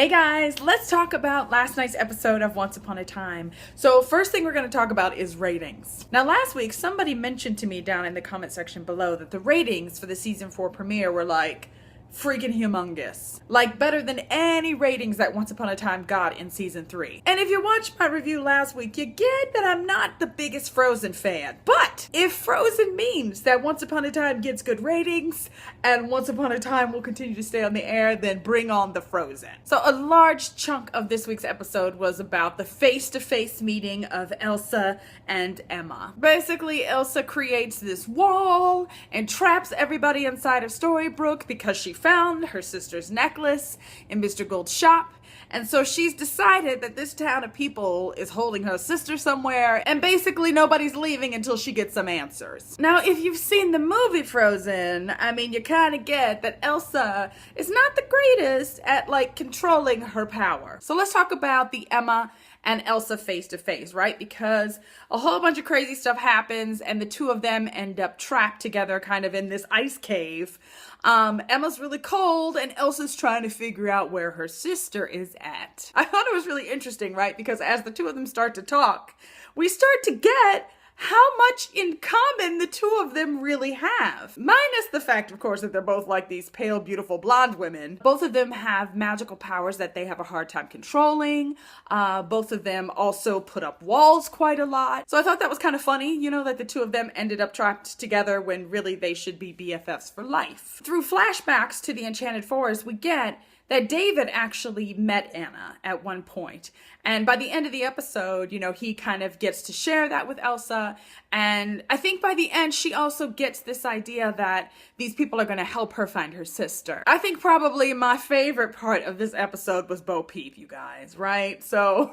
Hey guys, let's talk about last night's episode of Once Upon a Time. So first thing we're going to talk about is ratings. Now last week somebody mentioned to me down in the comment section below that the ratings for the season 4 premiere were like freaking humongous. Like better than any ratings that Once Upon a Time got in season 3. And if you watched my review last week, you get that I'm not the biggest Frozen fan. But if Frozen means that Once Upon a Time gets good ratings and Once Upon a Time will continue to stay on the air, then bring on the Frozen. So a large chunk of this week's episode was about the face-to-face meeting of Elsa and Emma. Basically, Elsa creates this wall and traps everybody inside of Storybrooke because she found her sister's necklace in Mr. Gold's shop. And so she's decided that this town of people is holding her sister somewhere, and basically nobody's leaving until she gets some answers. Now, if you've seen the movie Frozen, I mean, you kind of get that Elsa is not the greatest at, like, controlling her power. So let's talk about the Emma and Elsa face-to-face, right? Because a whole bunch of crazy stuff happens, and the two of them end up trapped together kind of in this ice cave. Emma's really cold, and Elsa's trying to figure out where her sister is at. I thought it was really interesting, right? Because as the two of them start to talk, we start to get how much in common the two of them really have. Minus the fact, of course, that they're both like these pale, beautiful blonde women. Both of them have magical powers that they have a hard time controlling. Both of them also put up walls quite a lot. So I thought that was kind of funny, you know, that the two of them ended up trapped together when really they should be BFFs for life. Through flashbacks to the Enchanted Forest, we get that David actually met Anna at one point. And by the end of the episode, you know, he kind of gets to share that with Elsa. And I think by the end, she also gets this idea that these people are going to help her find her sister. I think probably my favorite part of this episode was Peep, you guys, right? So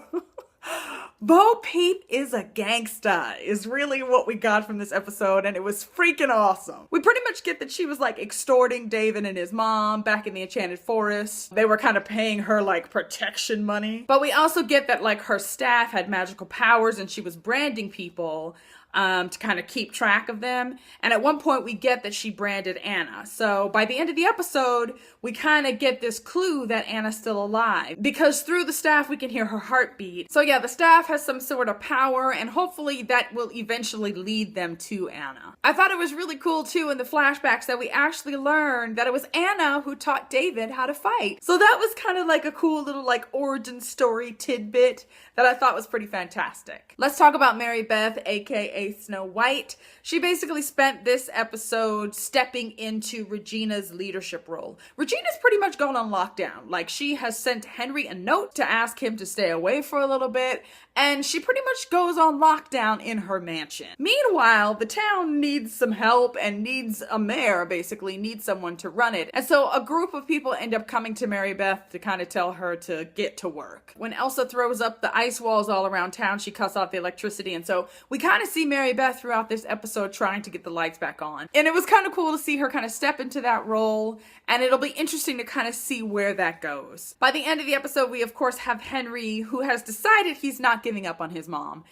Peep is a gangsta is really what we got from this episode, and it was freaking awesome. We pretty much get that she was like extorting David and his mom back in the Enchanted Forest. They were kind of paying her like protection money. But we also get that like her staff had magical powers and she was branding people to kind of keep track of them. And at one point we get that she branded Anna. So by the end of the episode, we kind of get this clue that Anna's still alive because through the staff we can hear her heartbeat. So yeah, the staff has some sort of power, and hopefully that will eventually lead them to Anna. I thought it was really cool too in the flashbacks that we actually learned that it was Anna who taught David how to fight. So that was kind of like a cool little like origin story tidbit that I thought was pretty fantastic. Let's talk about Mary Beth, aka Snow White. She basically spent this episode stepping into Regina's leadership role. Regina's pretty much gone on lockdown. Like, she has sent Henry a note to ask him to stay away for a little bit, and she pretty much goes on lockdown in her mansion. Meanwhile, the town needs some help and needs a mayor, basically, needs someone to run it. And so a group of people end up coming to Mary Beth to kind of tell her to get to work. When Elsa throws up the ice walls all around town, she cuts off the electricity, and so we kind of see Mary Beth throughout this episode trying to get the lights back on. And it was kind of cool to see her kind of step into that role, and it'll be interesting to kind of see where that goes. By the end of the episode, we of course have Henry, who has decided he's not giving up on his mom.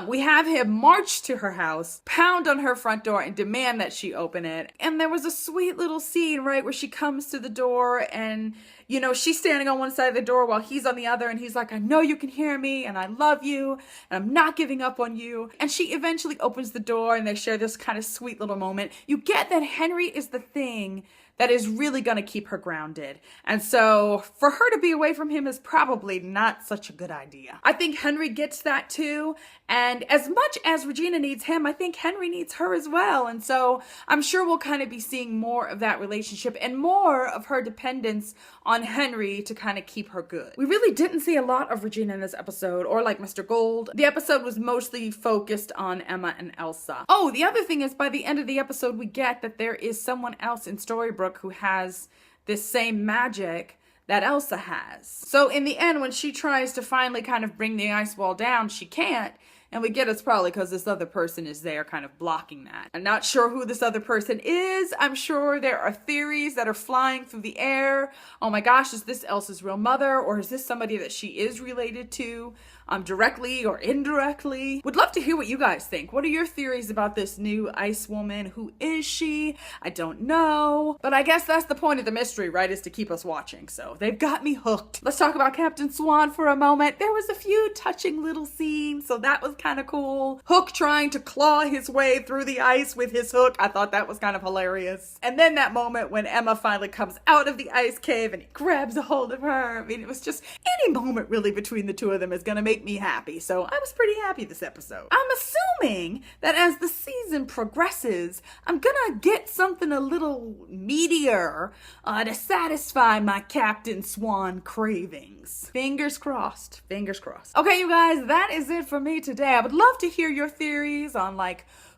We have him march to her house, pound on her front door, and demand that she open it. And there was a sweet little scene, right, where she comes to the door and, you know, she's standing on one side of the door while he's on the other, and he's like, I know you can hear me, and I love you, and I'm not giving up on you. And she eventually opens the door, and they share this kind of sweet little moment. You get that Henry is the thing that is really going to keep her grounded. And so for her to be away from him is probably not such a good idea. I think Henry gets that too. And as much as Regina needs him, I think Henry needs her as well. And so I'm sure we'll kind of be seeing more of that relationship and more of her dependence on Henry to kind of keep her good. We really didn't see a lot of Regina in this episode, or like Mr. Gold. The episode was mostly focused on Emma and Elsa. Oh, the other thing is by the end of the episode, we get that there is someone else in Storybrooke who has this same magic that Elsa has. So in the end, when she tries to finally kind of bring the ice wall down, she can't And we get it's probably because this other person is there kind of blocking that. I'm not sure who this other person is. I'm sure there are theories that are flying through the air. Oh my gosh, is this Elsa's real mother, or is this somebody that she is related to directly or indirectly? Would love to hear what you guys think. What are your theories about this new ice woman? Who is she? I don't know. But I guess that's the point of the mystery, right? Is to keep us watching. So they've got me hooked. Let's talk about Captain Swan for a moment. There was a few touching little scenes, so that was kind of cool. Hook trying to claw his way through the ice with his hook. I thought that was kind of hilarious. And then that moment when Emma finally comes out of the ice cave and he grabs a hold of her. I mean, it was just any moment really between the two of them is going to make me happy. So I was pretty happy this episode. I'm assuming that as the season progresses, I'm gonna get something a little meatier to satisfy my Captain Swan cravings. Fingers crossed. Fingers crossed. Okay, you guys, that is it for me today. I would love to hear your theories on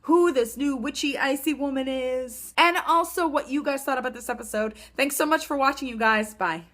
who this new witchy icy woman is, and also what you guys thought about this episode. Thanks so much for watching, you guys. Bye.